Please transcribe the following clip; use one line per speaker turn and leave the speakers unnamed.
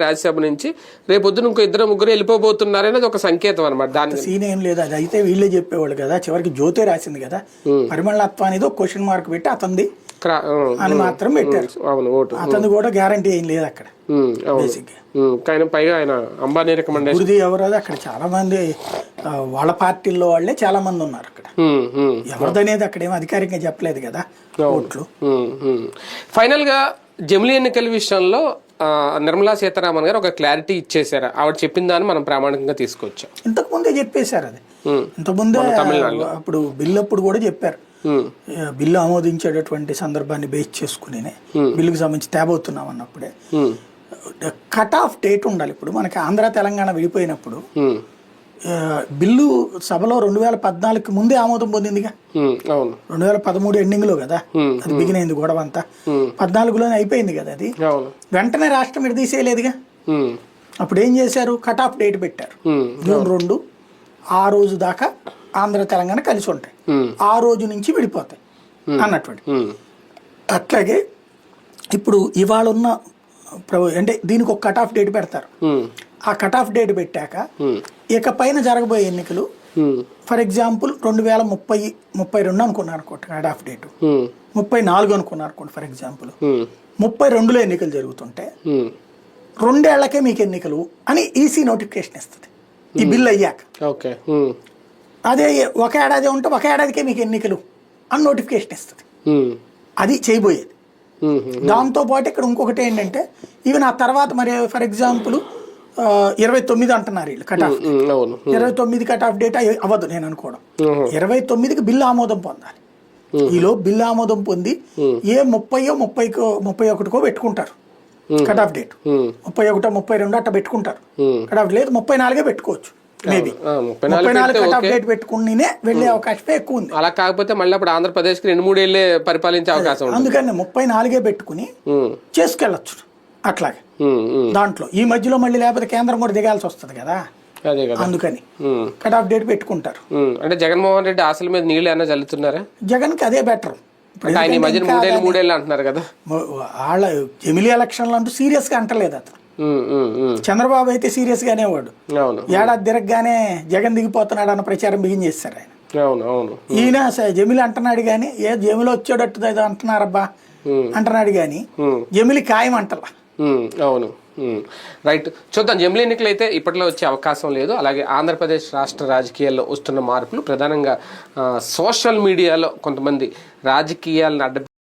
రాజ్యసభ నుంచి రేపొద్దున ఇంకో ఇద్దరు ముగ్గురు వెళ్ళిపోబోతున్నారనేది ఒక సంకేతం అనమాట. దాని
సీన్ ఏం లేదు, అది అయితే వీళ్ళే చెప్పేవాళ్ళు కదా. చివరికి జ్యోతే రాసింది కదా, పరిమళత్వం అనేది ఒక క్వశ్చన్ మార్క్ పెట్టి అతనిది అని మాత్రం పెట్టారు. అతను కూడా గ్యారంటీ ఏం లేదు అక్కడ.
కానీ పైగా ఆయన అంబానీ రికమెండేషన్
గురుది ఎవరు, అక్కడ చాలా మంది వాళ్ళ పార్టీల్లో వాళ్ళే చాలా మంది ఉన్నారు అక్కడ. ఎవరిదనేది అక్కడ ఏమో అధికారికంగా చెప్పలేదు కదా ఓట్లు.
ఫైనల్ గా జమిలీ ఎన్నికల విషయంలో నిర్మలా సీతారామన్ గారు ఒక క్లారిటీ ఇచ్చేసారు. ఆవిడ చెప్పిన దాన్ని మనం ప్రామాణికంగా తీసుకోవచ్చు.
ఇంతకు ముందే చెప్పేశారు అది. ఇంతకుముందే అప్పుడు బిల్లు అప్పుడు కూడా చెప్పారు. బిల్లు ఆమోదించేటటువంటి సందర్భాన్ని బేస్ చేసుకుని బిల్లుకు సంబంధించి తేబోతున్నాం అన్నప్పుడే కట్ ఆఫ్ డేట్ ఉండాలి. ఇప్పుడు మనకి ఆంధ్ర తెలంగాణ విడిపోయినప్పుడు బిల్లు సభలో 2014 ముందే ఆమోదం పొందిందిగా. 2013 ఎండింగ్ లో కదా అది బిగిన్ అయింది గొడవ అంతా. 14లోనే అయిపోయింది కదా అది. వెంటనే రాష్ట్రం విడదీసేయలేదుగా. అప్పుడు ఏం చేశారు, కట్ ఆఫ్ డేట్ పెట్టారు. జూన్ 2 ఆ రోజు దాకా ఆంధ్ర తెలంగాణ కలిసి ఉంటాయి, ఆ రోజు నుంచి విడిపోతాయి అన్నటువంటి. అట్లాగే ఇప్పుడు ఇవాళ ఉన్న అంటే దీనికి ఒక కట్ ఆఫ్ డేట్ పెడతారు. ఆ కట్ ఆఫ్ డేట్ పెట్టాక ఇక పైన జరగబోయే ఎన్నికలు ఫర్ ఎగ్జాంపుల్ 2032 అనుకున్నారు అనుకోండి కట్ ఆఫ్ డేట్, 34 అనుకున్నారు అనుకోండి ఫర్ ఎగ్జాంపుల్. 32లో ఎన్నికలు జరుగుతుంటే 2 ఏళ్లకే మీకు ఎన్నికలు అని ఈసీ నోటిఫికేషన్ ఇస్తుంది ఈ బిల్ అయ్యాక. అదే ఒక ఏడాది ఉంటే ఒక ఏడాదికే మీకు ఎన్నికలు అని నోటిఫికేషన్ ఇస్తుంది. అది చేయబోయేది. దాంతో పాటు ఇక్కడ ఇంకొకటి ఏంటంటే ఈవెన్ ఆ తర్వాత మరి ఫర్ ఎగ్జాంపుల్ 29 అంటున్నారు వీళ్ళు cut off. 29 cut off date అవ్వదు నేను అనుకోవడం. 29కి బిల్లు ఆమోదం పొందాలి. ఈలో బిల్లు ఆమోదం పొంది ఏ 30-31కో పెట్టుకుంటారు కట్ ఆఫ్ డేట్. 31, 32 అట్లా పెట్టుకుంటారు కట్ ఆఫ్. లేదు 34 పెట్టుకోవచ్చు మేబీ. 34 కట్ ఆఫ్ డేట్ పెట్టుకుని వెళ్లే అవకాశం ఎక్కువ ఉంది.
అలా కాకపోతే మళ్ళీ అప్పుడు ఆంధ్రప్రదేశ్ కి 2-3 ఏళ్ళే పరిపాలించే అవకాశం ఉంది.
అందుకని 34 పెట్టుకుని చేసుకెళ్ళచ్చు అట్లాగే. దాంట్లో ఈ మధ్యలో మళ్ళీ లేకపోతే కేంద్రం కూడా దిగాల్సి వస్తుంది కదా, అందుకని కట్ ఆఫ్ డేట్ పెట్టుకుంటారు.
అంటే జగన్మోహన్ రెడ్డి ఆశల మీద నీళ్ళు ఏమైనా చల్లుతున్నారా?
జగన్ కి అదే బెటర్.
ఆయన ఈ మధ్య 3 ఏళ్ళు అంటున్నారు కదా.
వాళ్ళ జమిలీ ఎలక్షన్లు అంటూ సీరియస్ గా అంటలేదు అతను. చంద్రబాబు అయితే సీరియస్ గానే వాడు ఏడాది తిరగగానే జగన్ దిగిపోతున్నాడు అన్న ప్రచారం బిగిన్ చేస్తారు ఆయన. ఈయన జమిలీ అంటున్నాడు గాని ఏ జమిలీ వచ్చేటట్టు ఏదో అంటున్నారబ్బా అంటున్నాడు గాని జమిలీ ఖాయం అంటలా.
అవును, రైట్. చూద్దాం. జమిలీ ఎన్నికలు అయితే ఇప్పట్లో వచ్చే అవకాశం లేదు. అలాగే ఆంధ్రప్రదేశ్ రాష్ట్ర రాజకీయాల్లో వస్తున్న మార్పులు ప్రధానంగా సోషల్ మీడియాలో కొంతమంది రాజకీయాలను